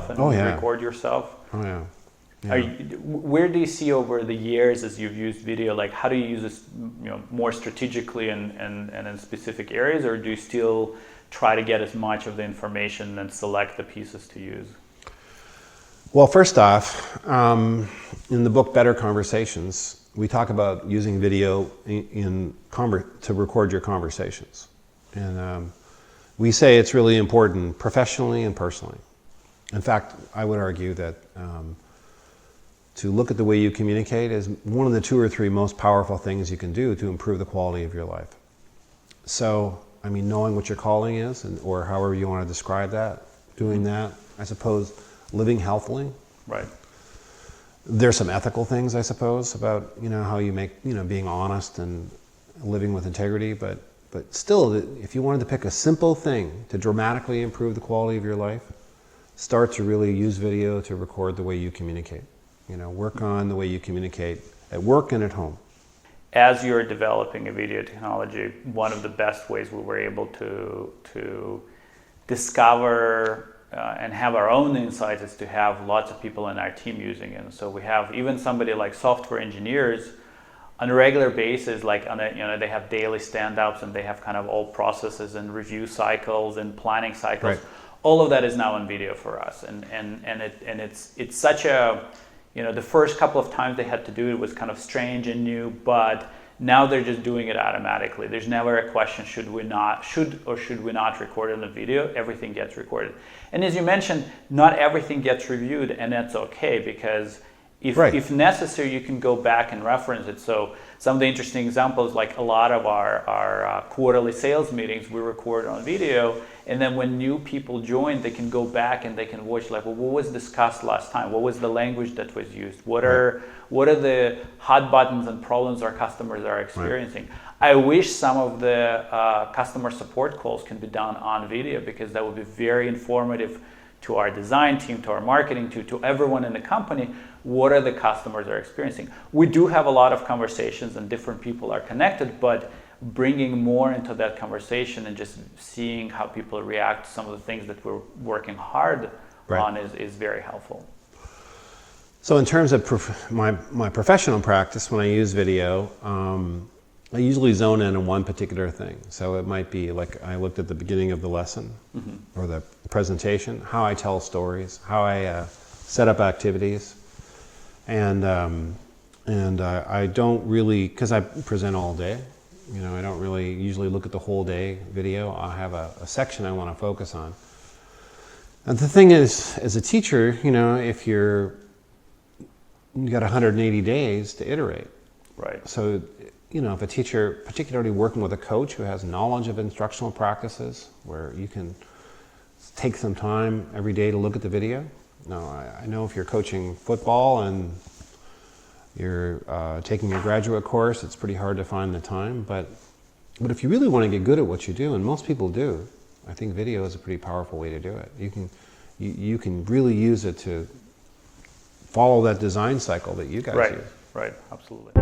yourself and record yourself? Oh yeah. Where do you see over the years as you've used video, like how do you use this more strategically and in specific areas, or do you still try to get as much of the information and select the pieces to use? Well, first off, in the book Better Conversations, we talk about using video to record your conversations. And we say it's really important professionally and personally. In fact, I would argue that to look at the way you communicate is one of the 2 or 3 most powerful things you can do to improve the quality of your life. So, I mean, knowing what your calling is, or however you want to describe that, doing that, I suppose, living healthily. Right. There's some ethical things, I suppose, about, how you make, being honest and living with integrity, but still, if you wanted to pick a simple thing to dramatically improve the quality of your life, start to really use video to record the way you communicate. Work on the way you communicate at work and at home. As you're developing a video technology, one of the best ways we were able to discover and have our own insights is to have lots of people in our team using it. So we have even somebody like software engineers on a regular basis, like they have daily stand-ups and they have kind of all processes and review cycles and planning cycles. Right. All of that is now on video for us, and it's such a the first couple of times they had to do it was kind of strange and new, but now they're just doing it automatically. There's never a question, should we not record it on the video? Everything gets recorded. And as you mentioned, not everything gets reviewed, and that's okay, because if necessary, you can go back and reference it. So some of the interesting examples, like a lot of our quarterly sales meetings, we record on video, and then when new people join, they can go back and they can watch, like, well, what was discussed last time? What was the language that was used? What are the hot buttons and problems our customers are experiencing? Right. I wish some of the customer support calls can be done on video, because that would be very informative to our design team, to our marketing team, to everyone in the company. What are the customers are experiencing? We do have a lot of conversations and different people are connected, but bringing more into that conversation and just seeing how people react to some of the things that we're working hard on is very helpful. So in terms of my professional practice, when I use video, I usually zone in on one particular thing. So it might be like I looked at the beginning of the lesson or the presentation, how I tell stories, how I set up activities. And I don't really, because I present all day, I don't really usually look at the whole day video. I have a section I want to focus on. And the thing is, as a teacher, if you got 180 days to iterate. Right. So, if a teacher, particularly working with a coach who has knowledge of instructional practices, where you can take some time every day to look at the video. Now, I know if you're coaching football and you're taking a graduate course, it's pretty hard to find the time. But if you really want to get good at what you do, and most people do, I think video is a pretty powerful way to do it. You can really use it to follow that design cycle that you guys use. Right, absolutely.